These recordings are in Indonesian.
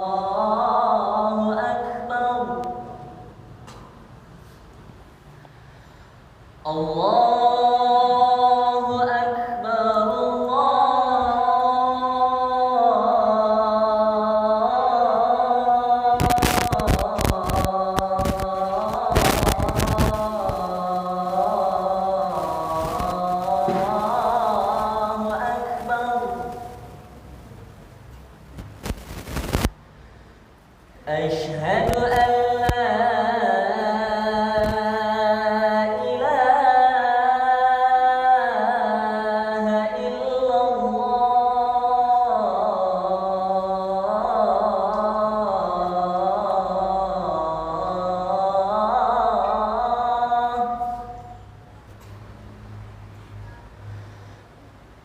الله أكبر. الله أكبر. أشهد أن لا إله إلا الله.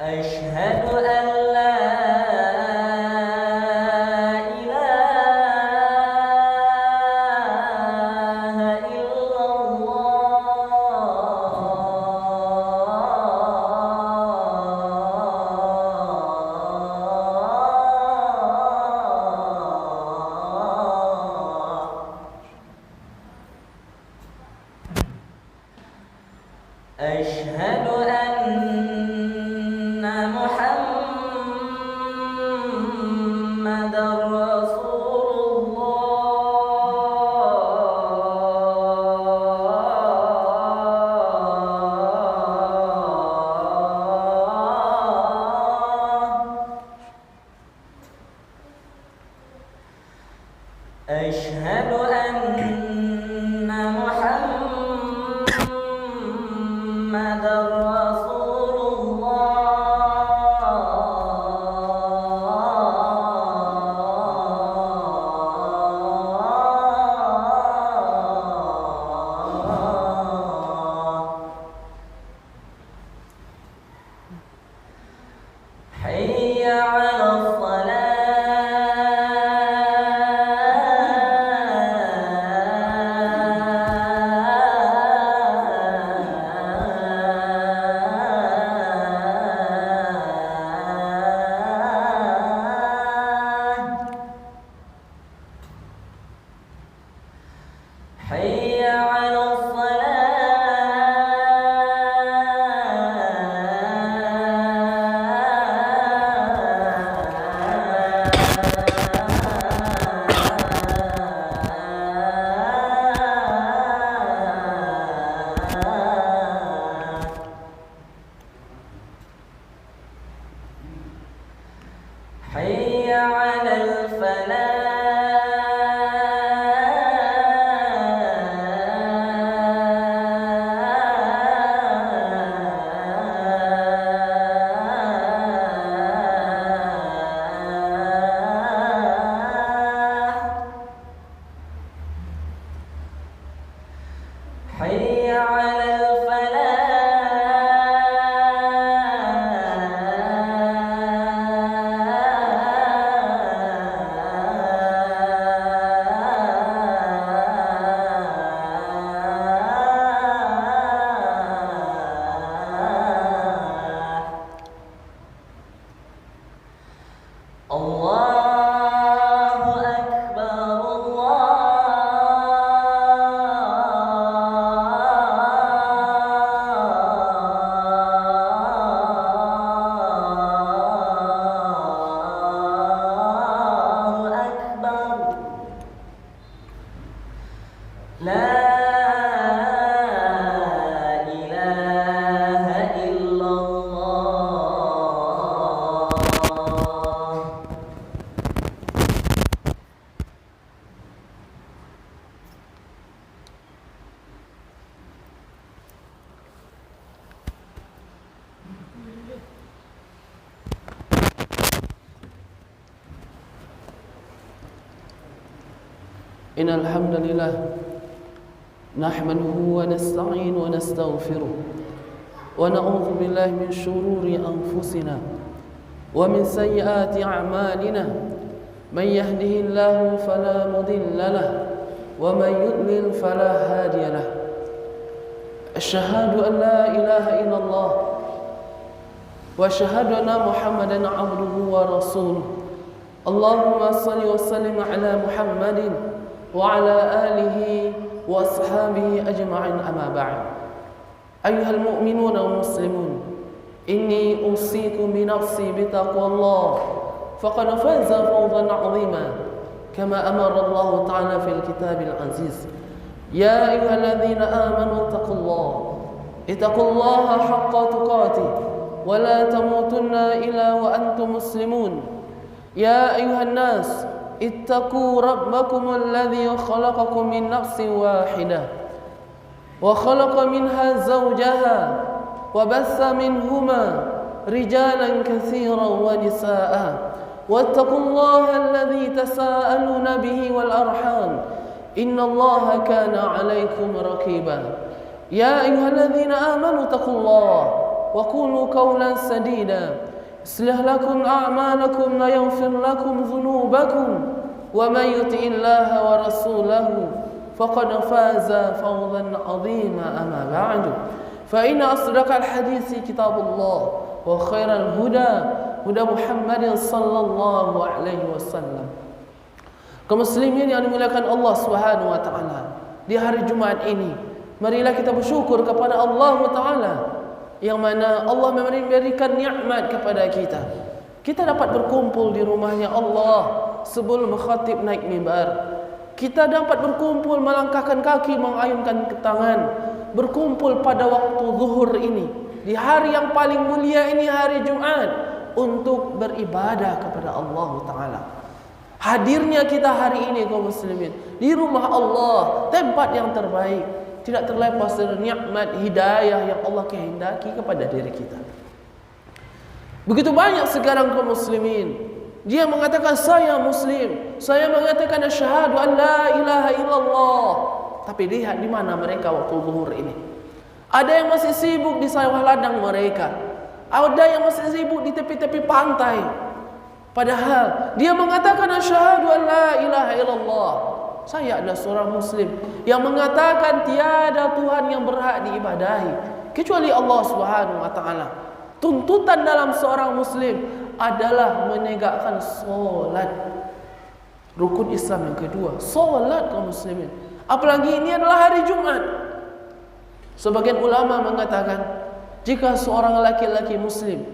أشهد أن لا أشهد أن محمدًا رسول الله. أشهد أن محمدًا رسول الله. حي على حي على حي على حي على الله أكبر. الله أكبر. لا إله إلا الله. إن الحمد لله نحمده ونستعين ونستغفره ونعوذ بالله من شرور أنفسنا ومن سيئات أعمالنا. من يهده الله فلا مضل له ومن يضلل فلا هادي له. أشهد أن لا إله إلا الله وأشهد أن محمدًا عبده ورسوله. Allahumma salli wa sallim ala Muhammadin wa ala alihi wa ashabihi ajma'in, amma ba'd. Ayyuhal mu'minuna wal muslimun, inni usikum bi nafsi bi taqwallah faqad faza fawzan 'azima kama amara Allah ta'ala fil kitabil aziz. Ya ayyuhalladzina amanu ittaqullaha haqqa tuqatih wa la tamutunna illa wa antum muslimun. Ya ayuhan nas, ittaqu rabbakum alladhi khalaqakum min nafsin wahidah wa khalaqa minha zawjaha wa bassa minhuma rijalan katsiran wa nisaa'a wattaqullaha alladhi tasaaluna bihi wal arham innallaha kana 'alaykum raqiba. Ya ayyuhalladzina amanu taqullaha wa qulu qawlan sadida يصلح لكم أعمالكم ويغفر لكم ذنوبكم ومن يطع الله ورسوله فقد فاز فوزا عظيما. أما بعد فإن أصدق الحديث كتاب الله وخير الهدى هدى محمد صلى الله عليه وسلم. Kaum muslimin yang dimuliakan Allah Subhanahu wa taala, di hari Jumat ini marilah kita bersyukur kepada Allah taala yang mana Allah memberikan nikmat kepada kita. Kita dapat berkumpul di rumahnya Allah sebelum khatib naik mimbar. Kita dapat berkumpul melangkahkan kaki, mengayunkan tangan, berkumpul pada waktu zuhur ini, di hari yang paling mulia ini, hari Jumat, untuk beribadah kepada Allah Ta'ala. Hadirnya kita hari ini kaum muslimin di rumah Allah, tempat yang terbaik, tidak terlepas dari nikmat hidayah yang Allah kehendaki kepada diri kita. Begitu banyak sekarang kaum muslimin, dia mengatakan saya muslim, saya mengatakan asyhadu an la ilaha illallah, tapi lihat di mana mereka waktu zuhur ini. Ada yang masih sibuk di sawah ladang mereka, ada yang masih sibuk di tepi-tepi pantai, padahal dia mengatakan asyhadu an la ilaha illallah. Saya adalah seorang muslim yang mengatakan tiada Tuhan yang berhak diibadahi kecuali Allah Subhanahu wa taala. Tuntutan dalam seorang muslim adalah menegakkan solat. Rukun Islam yang kedua, solat kaum muslimin. Apalagi ini adalah hari Jumat. Sebagian ulama mengatakan jika seorang laki-laki muslim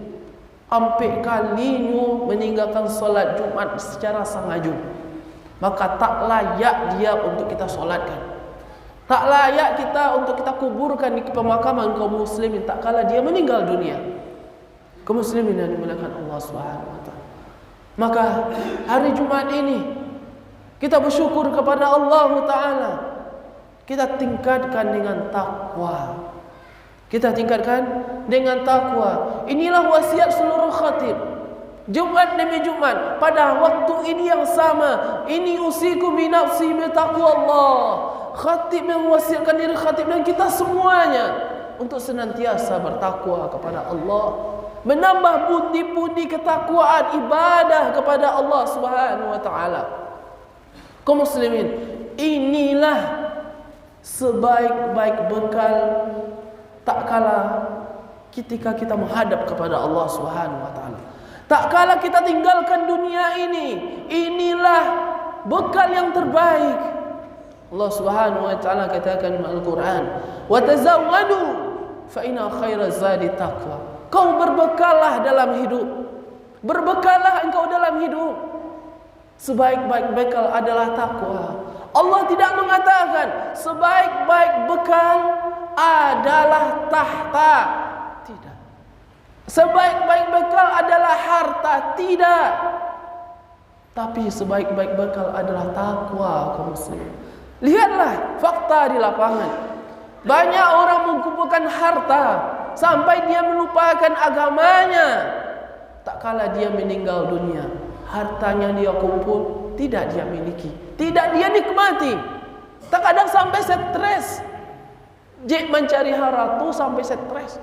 sampai kalinya meninggalkan solat Jumat secara sengaja, maka tak layak dia untuk kita solatkan. Tak layak kita untuk kita kuburkan di pemakaman kaum muslimin tak kala dia meninggal dunia. Kaum muslimin yang dimuliakan Allah Subhanahu wa taala. Maka hari Jumat ini kita bersyukur kepada Allah Taala. Kita tingkatkan dengan takwa. Kita tingkatkan dengan takwa. Inilah wasiat seluruh khatib. Jumat demi Jumat pada waktu ini yang sama, ini usikum bi nafsi bi taqwallah. Khatib yang mewasiatkan diri khatib dan kita semuanya untuk senantiasa bertakwa kepada Allah, menambah pundi-pundi ketakwaan ibadah kepada Allah Subhanahu wa taala. Kaum muslimin, inilah sebaik-baik bekal tak kala ketika kita menghadap kepada Allah Subhanahu wa taala. Tak kala kita tinggalkan dunia ini, inilah bekal yang terbaik. Allah Subhanahu wa taala katakan dalam Al-Qur'an, "Wa tazawwadu fa inna khairaz zadi taqwa." Kau berbekallah dalam hidup. Berbekallah engkau dalam hidup. Sebaik-baik bekal adalah takwa. Allah tidak mengatakan sebaik-baik bekal adalah tahta. Tidak. Sebaik-baik bekal adalah harta, tidak. Tapi sebaik-baik bekal adalah takwa kaum muslimin. Lihatlah fakta di lapangan. Banyak orang mengumpulkan harta sampai dia melupakan agamanya. Tak kala dia meninggal dunia, hartanya dia kumpul tidak dia miliki, tidak dia nikmati. Terkadang sampai stres. Jek mencari harta sampai stres.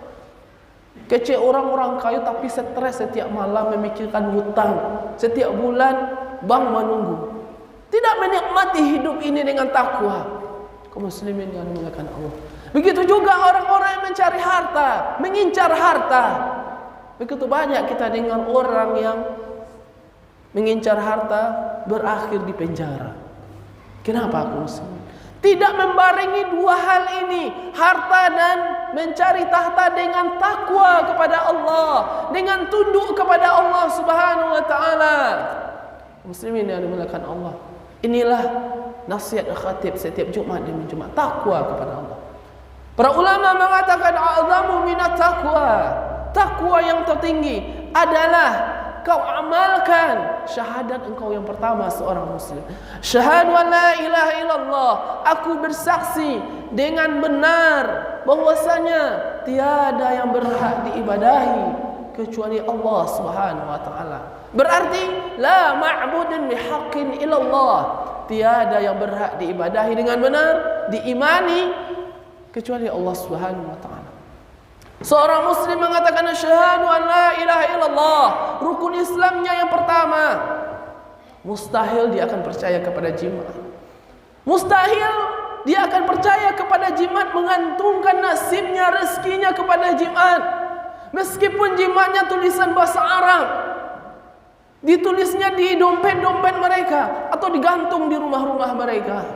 Kecil orang-orang kaya tapi stres setiap malam memikirkan hutang. Setiap bulan bank menunggu. Tidak menikmati hidup ini dengan takwa. Kaum muslimin yang dimuliakan Allah. Begitu juga orang-orang yang mencari harta, mengincar harta. Begitu banyak kita dengar orang yang mengincar harta, berakhir di penjara. Kenapa aku muslimin? Tidak membarengi dua hal ini, harta dan mencari tahta, dengan takwa kepada Allah, dengan tunduk kepada Allah Subhanahu wa taala. Muslimin yang dimuliakan Allah, inilah nasihat khatib setiap Jumat demi Jumat, takwa kepada Allah. Para ulama mengatakan a'zamu minat taqwa. Takwa yang tertinggi adalah kau amalkan syahadat engkau yang pertama seorang muslim. Syahadu an la ilaha illallah, aku bersaksi dengan benar bahwasanya tiada yang berhak diibadahi kecuali Allah Subhanahu wa taala. Berarti la ma'budun bihaqqin illallah, tiada yang berhak diibadahi dengan benar, diimani kecuali Allah Subhanahu wa taala. Seorang muslim mengatakan asyhadu an la ilaha illallah, rukun Islamnya yang pertama, mustahil dia akan percaya kepada jimat. Mustahil dia akan percaya kepada jimat, menggantungkan nasibnya, rezekinya kepada jimat. Meskipun jimatnya tulisan bahasa Arab, ditulisnya di dompet-dompet mereka atau digantung di rumah-rumah mereka,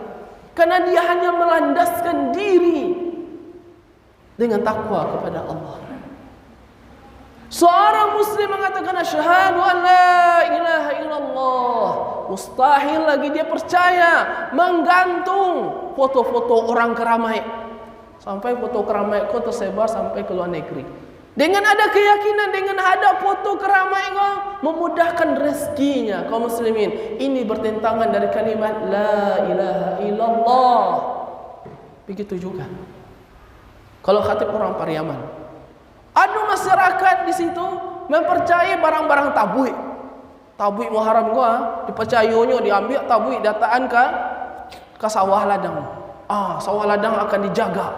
karena dia hanya melandaskan diri dengan takwa kepada Allah. Seorang muslim mengatakan asyhadu an la ilaha illallah, mustahil lagi dia percaya menggantung foto-foto orang keramai, sampai foto keramai kau tersebar sampai ke luar negeri. Dengan ada keyakinan dengan ada foto keramai kau memudahkan rezekinya kaum muslimin. Ini bertentangan dari kalimat la ilaha illallah. Begitu juga kalau khatib orang Pariaman, ada masyarakat di situ mempercayai barang-barang tabuik. Tabuik Muharram gua dipercayanya diambil tabuik dataan ke sawah ladang. Sawah ladang akan dijaga.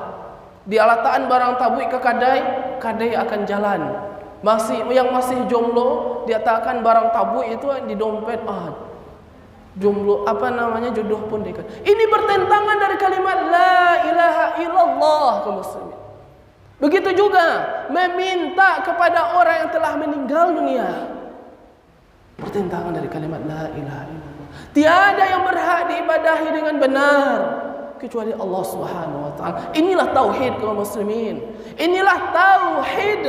Dia letakkan barang tabuik ke kadai, kadai akan jalan. Yang masih jomblo, dia letakkan barang tabuik itu di dompet. Jomblo jodoh pun dekat. Ini bertentangan dari kalimat la ilaha illallah kaum muslimin. Begitu juga meminta kepada orang yang telah meninggal dunia, bertentangan dari kalimat la ilaha illallah. Tiada yang berhak diibadahi dengan benar kecuali Allah Subhanahu wa taala. Inilah tauhid kaum muslimin. Inilah tauhid.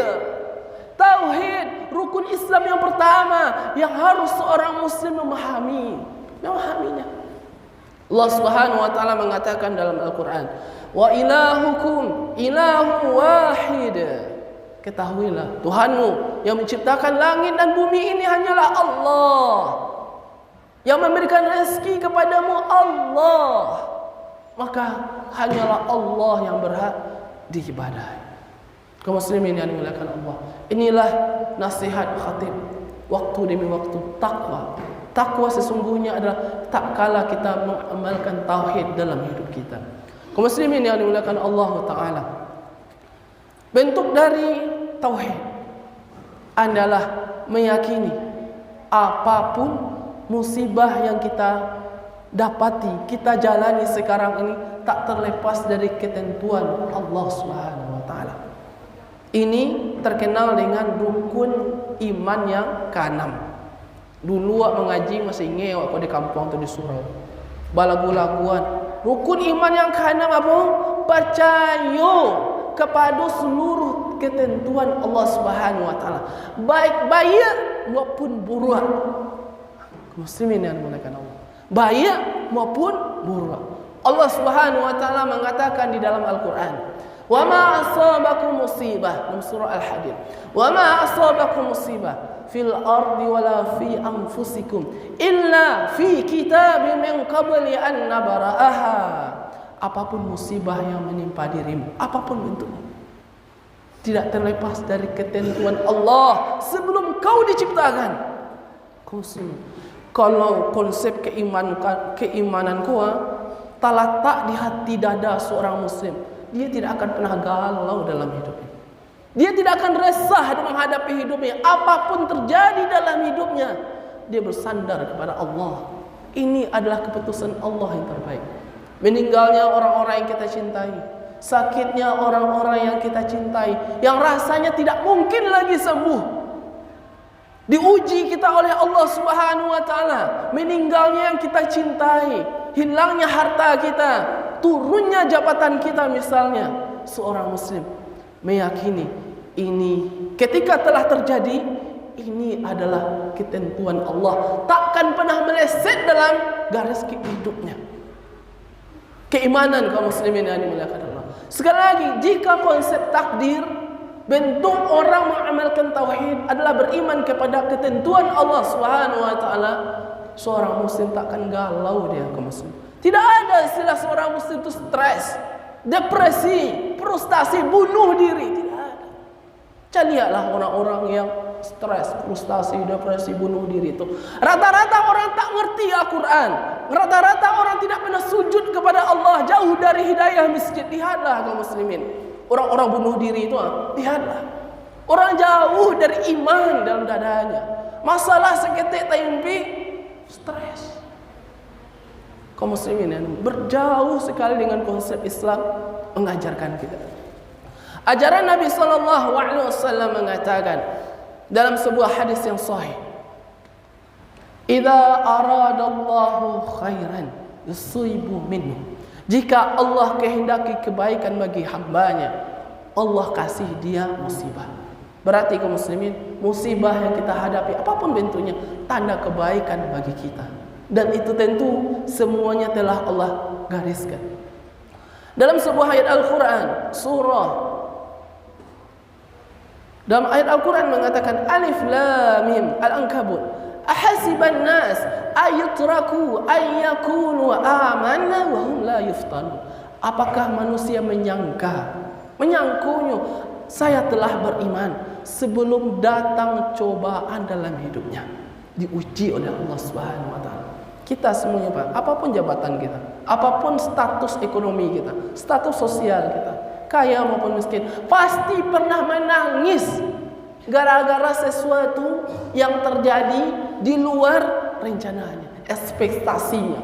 Tauhid rukun Islam yang pertama yang harus seorang muslim memahaminya. Allah Subhanahu wa taala mengatakan dalam Al-Qur'an, "Wa ilahukum ilahu wahid." Ketahuilah Tuhanmu yang menciptakan langit dan bumi ini hanyalah Allah. Yang memberikan rezeki kepadamu Allah. Maka hanyalah Allah yang berhak diibadahi. Kaum muslimin yang dimuliakan Allah, inilah nasihat khatib waktu demi waktu, takwa. Takwa sesungguhnya adalah tak kala kita mengamalkan tauhid dalam hidup kita. Kaum muslimin yang dimuliakan Allah Ta'ala, bentuk dari tauhid adalah meyakini apapun musibah yang kita dapati, kita jalani sekarang ini tak terlepas dari ketentuan Allah Subhanahu wa taala. Ini terkenal dengan rukun iman yang keenam. Dulu mengaji masih ingat waktu di kampung atau di surau. Balagu-laguan. Rukun iman yang keenam apa? Percaya kepada seluruh ketentuan Allah Subhanahu wa taala, baik baik maupun buruk. Muslimin yang dimuliakan Allah, baik maupun buruk. Allah Subhanahu wa taala mengatakan di dalam Al-Qur'an, "Wa ma asabakum musibah," dalam surah Al-Hadid, "Wa ma asabakum musibah fil ardi wala fi anfusikum illa fi kitabim min qabli an nabra'aha." Apapun musibah yang menimpa dirimu, apapun bentuknya, tidak terlepas dari ketentuan Allah sebelum kau diciptakan. Kalau konsep keimanan kau terletak di hati dada seorang muslim, dia tidak akan pernah galau dalam hidupnya. Dia tidak akan resah menghadapi hidupnya. Apapun terjadi dalam hidupnya, dia bersandar kepada Allah. Ini adalah keputusan Allah yang terbaik. Meninggalnya orang-orang yang kita cintai, sakitnya orang-orang yang kita cintai, yang rasanya tidak mungkin lagi sembuh, Diuji kita oleh Allah Subhanahu wa taala, meninggalnya yang kita cintai, hilangnya harta kita, turunnya jabatan kita misalnya. Seorang muslim meyakini ini ketika telah terjadi, ini adalah ketentuan Allah, takkan pernah meleset dalam garis hidupnya. Keimanan kaum muslimin yang dimuliakan Allah. Sekali lagi, jika konsep takdir, bentuk orang mengamalkan tauhid adalah beriman kepada ketentuan Allah Subhanahu wa taala, seorang muslim takkan galau dia kaum muslim. Tidak ada istilah seorang muslim itu stres, depresi, frustasi, bunuh diri, tidak ada. Lihatlah orang-orang yang stres, frustasi, depresi, bunuh diri itu. Rata-rata orang tak ngerti Al-Quran. Rata-rata orang tidak pernah sujud kepada Allah, jauh dari hidayah masjid. Lihatlah kaum muslimin, orang-orang bunuh diri itu, lihatlah. Orang jauh dari iman dalam dadanya. Masalah seketik tempe, stres. Kaum muslimin yang berjauh sekali dengan konsep Islam mengajarkan kita. Ajaran Nabi SAW mengatakan dalam sebuah hadis yang sahih, "Idza aradallahu khairan yusibu minhu." Jika Allah kehendaki kebaikan bagi hambanya, Allah kasih dia musibah. Berarti kaum muslimin, musibah yang kita hadapi apapun bentuknya, tanda kebaikan bagi kita. Dan itu tentu semuanya telah Allah gariskan. Dalam sebuah ayat Al-Quran, dalam ayat Al-Quran mengatakan Alif Lam Mim Al-Ankabut, ahasiban nas ayutraku ayyakunu amanna wa hum la yuftanun. Apakah manusia menyangkunya saya telah beriman sebelum datang cobaan dalam hidupnya, diuji oleh Allah Subhanahu wa taala. Kita semuanya, Pak, apapun jabatan kita, apapun status ekonomi kita, status sosial kita, kaya maupun miskin, pasti pernah menangis gara-gara sesuatu yang terjadi di luar rencananya, ekspektasinya.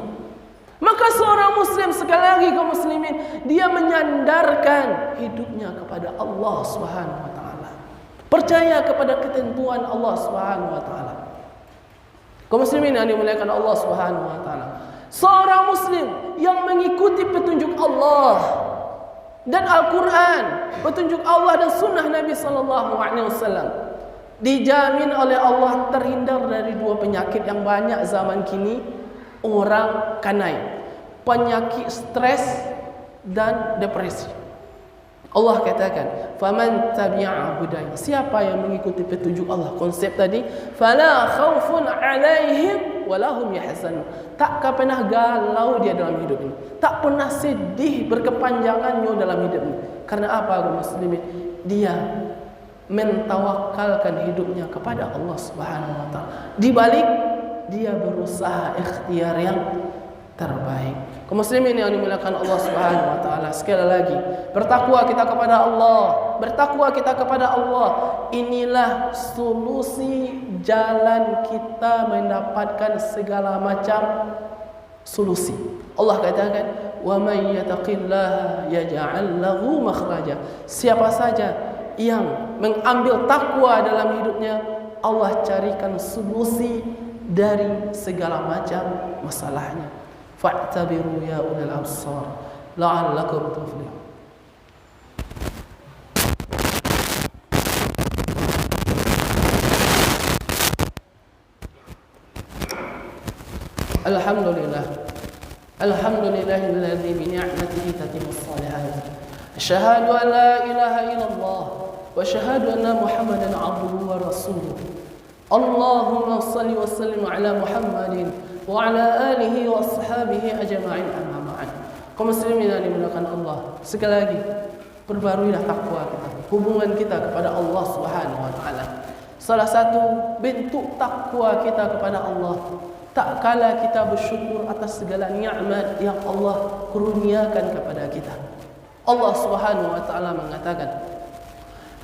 Maka seorang muslim, sekali lagi kaum muslimin, dia menyandarkan hidupnya kepada Allah Subhanahu wa taala. Percaya kepada ketentuan Allah Subhanahu wa taala. Kaum muslimin yang dimuliakan Allah Subhanahu wa taala. Seorang muslim yang mengikuti petunjuk Allah dan Al-Quran, petunjuk Allah dan sunnah Nabi SAW, dijamin oleh Allah terhindar dari dua penyakit yang banyak zaman kini orang kanai, penyakit stres dan depresi. Allah katakan, "Faman tabi'a hudaya." Siapa yang mengikuti petunjuk Allah, konsep tadi, "Fala khaufun 'alaihim wa lahum yahzanun." Tak pernah galau dia dalam hidup ini. Tak pernah sedih berkepanjangannya dalam hidup ini. Karena apa, kaum muslimin? Dia mentawakalkan hidupnya kepada Allah Subhanahu wa taala. Di balik dia berusaha ikhtiar yang terbaik. Kaum muslimin yang dimuliakan Allah Subhanahu wa taala, sekali lagi, bertakwa kita kepada Allah, bertakwa kita kepada Allah. Inilah solusi jalan kita mendapatkan segala macam solusi. Allah katakan, "Wa may yattaqillaha yaj'al lahu makhraja." Siapa saja yang mengambil takwa dalam hidupnya, Allah carikan solusi dari segala macam masalahnya. Fa'tabiru ya ulil absar la'allakum tuflihun. Alhamdulillah, alhamdulillahilladzi bi ni'matihi tatimmus shalihat. Asyhadu an la ilaha illallah wa asyhadu anna Muhammadan 'abduhu wa rasuluh. Allahumma shalli wa sallim ala Muhammadin wa ala alihi wa ashabihi ajma'in, amma ba'd. Kaum muslimin yang dimuliakan Allah, sekali lagi perbaruilah takwa kita, hubungan kita kepada Allah Subhanahu wa taala. Salah satu bentuk takwa kita kepada Allah, tak kala kita bersyukur atas segala nikmat yang Allah kurniakan kepada kita. Allah Subhanahu wa taala mengatakan,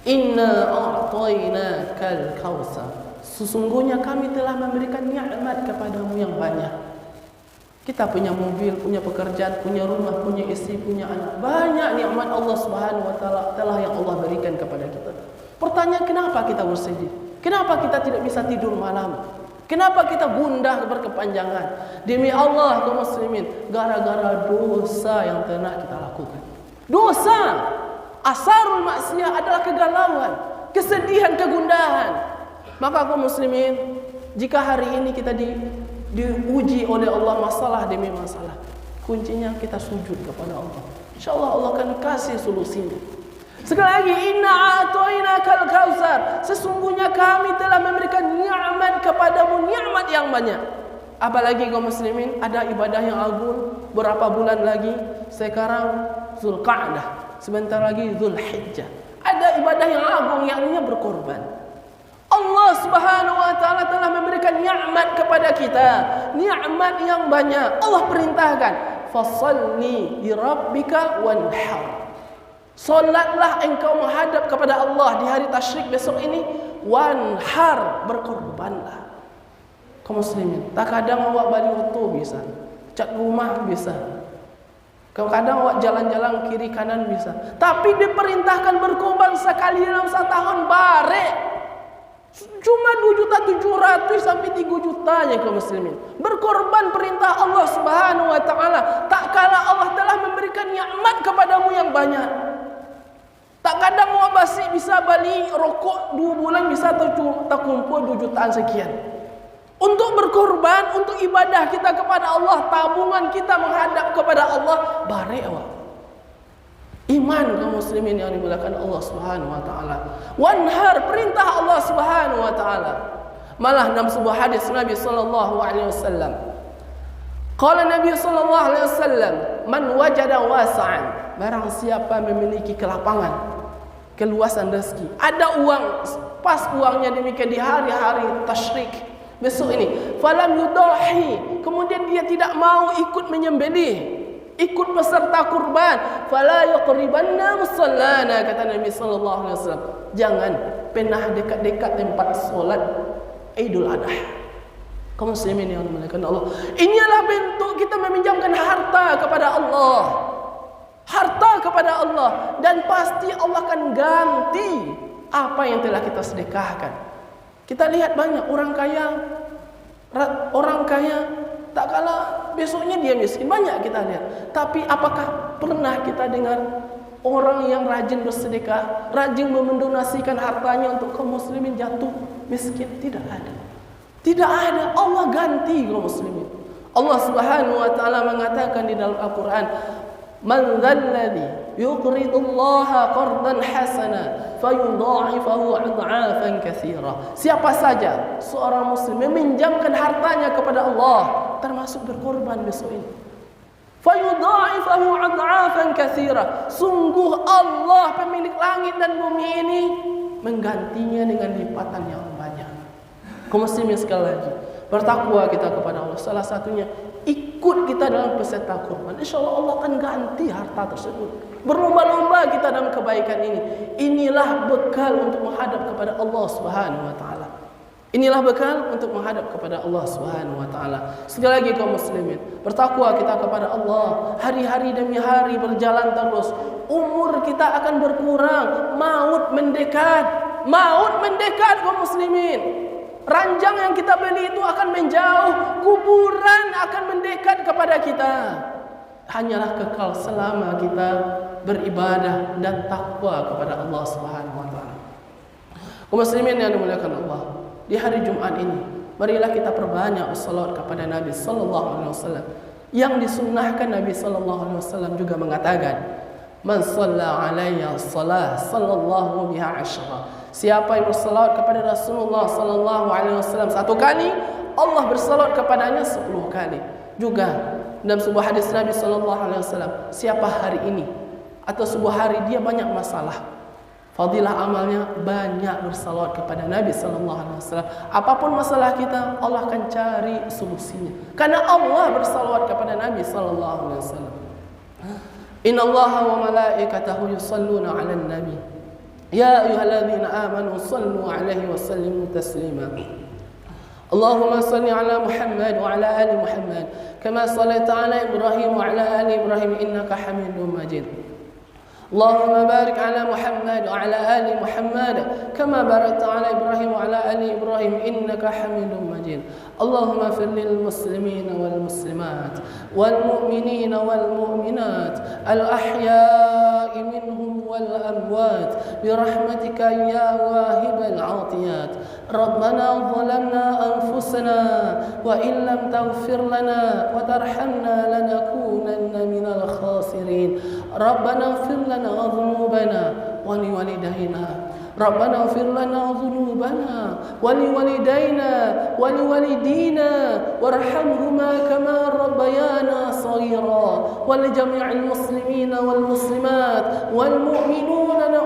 "Inna a'tainakal kautsar." Sesungguhnya kami telah memberikan nikmat kepadamu yang banyak. Kita punya mobil, punya pekerjaan, punya rumah, punya istri, punya anak. Banyak nikmat Allah Subhanahu wa taala telah yang Allah berikan kepada kita. Pertanyaan, kenapa kita bersedih? Kenapa kita tidak bisa tidur malam? Kenapa kita gundah berkepanjangan? Demi Allah kaum muslimin, gara-gara dosa yang pernah kita lakukan. Dosa, asarul maksiyah adalah kegalauan, kesedihan, kegundahan. Maka kaum muslimin, jika hari ini kita diuji oleh Allah masalah demi masalah, kuncinya kita sujud kepada Allah. InsyaAllah Allah akan kasih solusinya. Sekali lagi, inna a'tainakal kautsar, sesungguhnya kami telah memberikan nikmat kepadamu, nikmat yang banyak. Apalagi kaum muslimin, ada ibadah yang agung. Berapa bulan lagi? Sekarang Zulqa'dah, sebentar lagi Zulhijjah. Ada ibadah yang agung, yakni berkorban. Allah Subhanahu wa taala telah memberikan nikmat kepada kita, nikmat yang banyak. Allah perintahkan, "Fashalli li rabbika wanhar." Salatlah engkau menghadap kepada Allah di hari tasyrik besok ini, wanhar, berkorbanlah. Kaum muslimin, tak kadang awak balik auto bisa, cat rumah bisa, kadang awak jalan-jalan kiri kanan bisa, tapi diperintahkan berkorban sekali dalam setahun bare. Cuma 2.700.000 sampai 3 jutanya kaum muslimin. Berkorban perintah Allah Subhanahu wa taala. Tak kala Allah telah memberikan nikmat kepadamu yang banyak. Tak kadang awak basi bisa beli rokok 2 bulan bisa terkumpul 2 jutaan sekian. Untuk berkorban, untuk ibadah kita kepada Allah, tabungan kita menghadap kepada Allah, bare awak. Iman kaum muslimin yang dimuliakan Allah Subhanahu wa taala. Wanhar, perintah Allah Subhanahu wa taala. Malah dalam sebuah hadis Nabi sallallahu alaihi wasallam, qala Nabi sallallahu alaihi wasallam, man wajada wasi'an, barang siapa memiliki kelapangan, keluasan rezeki, ada uang, pas uangnya demikian di hari-hari tasyrik besok ini, falam yudahi, kemudian dia tidak mau ikut menyembelih, ikut peserta kurban, fala yaqribanna musallana, kata Nabi sallallahu alaihi wasallam, jangan pernah dekat-dekat tempat solat Idul Adha. Kaum muslimin yang dimuliakan Allah, inilah bentuk kita meminjamkan harta kepada Allah. Harta kepada Allah, dan pasti Allah akan ganti apa yang telah kita sedekahkan. Kita lihat banyak orang kaya tak kala besoknya dia miskin, banyak kita lihat. Tapi apakah pernah kita dengar orang yang rajin bersedekah, rajin mendonasikan hartanya untuk kaum muslimin jatuh miskin? Tidak ada. Tidak ada. Allah ganti kaum muslimin. Allah Subhanahu wa taala mengatakan di dalam Al-Qur'an, man dzalladzi yuqridullaha qardan hasana fayudha'ifahu 'adha'afan katsira. Siapa saja seorang muslim meminjamkan hartanya kepada Allah, termasuk berkorban besok ini, fayudha'ifahu 'adha'afan katsira, sungguh Allah pemilik langit dan bumi ini menggantinya dengan lipatan yang banyak. Kaum muslimin sekali lagi, bertakwa kita kepada Allah, salah satunya ikut kita dalam peserta kurban. InsyaAllah Allah akan ganti harta tersebut. Berlomba-lomba kita dalam kebaikan ini. Inilah bekal untuk menghadap kepada Allah Subhanahu wa taala. Inilah bekal untuk menghadap kepada Allah Subhanahu wa taala. Sekali lagi kaum muslimin, bertakwa kita kepada Allah. Hari-hari demi hari berjalan terus. Umur kita akan berkurang, maut mendekat. Maut mendekat kaum muslimin. Ranjang yang kita beli itu akan menjauh, kuburan akan mendekat kepada kita. Hanyalah kekal selama kita beribadah dan takwa kepada Allah Subhanahu wa taala. Kaum muslimin yang dimuliakan Allah, di hari Jumat ini marilah kita perbanyak bersalawat kepada Nabi sallallahu alaihi wasallam. Yang disunnahkan Nabi sallallahu alaihi wasallam juga mengatakan, man shalla alayya shalah sallallahu biha asyra. Siapa yang bersalawat kepada Rasulullah sallallahu alaihi wasallam 1 kali, Allah bersalawat kepadanya 10 kali. Juga dalam sebuah hadis Nabi sallallahu alaihi wasallam, siapa hari ini atau sebuah hari dia banyak masalah, fadilah amalnya banyak bersalawat kepada Nabi sallallahu alaihi wasallam. Apapun masalah kita, Allah akan cari solusinya. Karena Allah bersalawat kepada Nabi sallallahu alaihi wasallam. Innallaha wa malaikatahu yusalluna 'alan nabi. Ya ayyuhalladzina amanu sallu 'alaihi wa sallimu taslima. Allahumma salli 'ala Muhammad wa 'ala ali Muhammad kama shallaita 'ala Ibrahim wa 'ala ali Ibrahim innaka Hamidum Majid. اللهم بارك على محمد وعلى آل محمد كما باركت على إبراهيم وعلى آل إبراهيم إنك حميد مجيد. اللهم اغفر للمسلمين والمسلمات والمؤمنين والمؤمنات الأحياء منهم والأموات برحمتك يا واهب العاطيات. ربنا ظلمنا أنفسنا وإن لم تغفر لنا وترحمنا لنكونن من الخاسرين. ربنا اغفر لنا ذنوبنا ولوالدينا. ربنا اغفر لنا ذنوبنا ولوالدينا ولوالدينا وارحمهما كما ربيانا صغيرا ولجميع المسلمين والمسلمات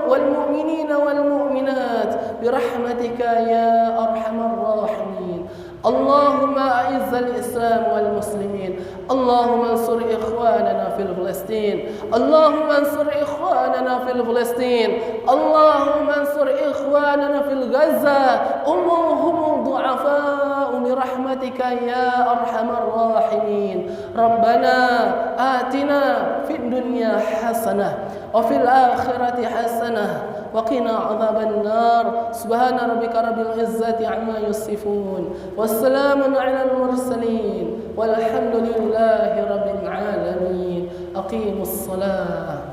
والمؤمنين والمؤمنات برحمتك يا أرحم الراحمين. اللهم أعز الإسلام والمسلمين. اللهم انصر إخواننا في فلسطين. اللهم انصر إخواننا في فلسطين. اللهم انصر إخواننا في غزة. هم ضعفاء برحمتك يا أرحم الراحمين. ربنا آتنا في الدنيا حسنة وفي الآخرة حسنة وقنا عذاب النار. سبحان ربك رب العزة عما يصفون والسلام على المرسلين والحمد لله رب العالمين. أقيموا الصلاة.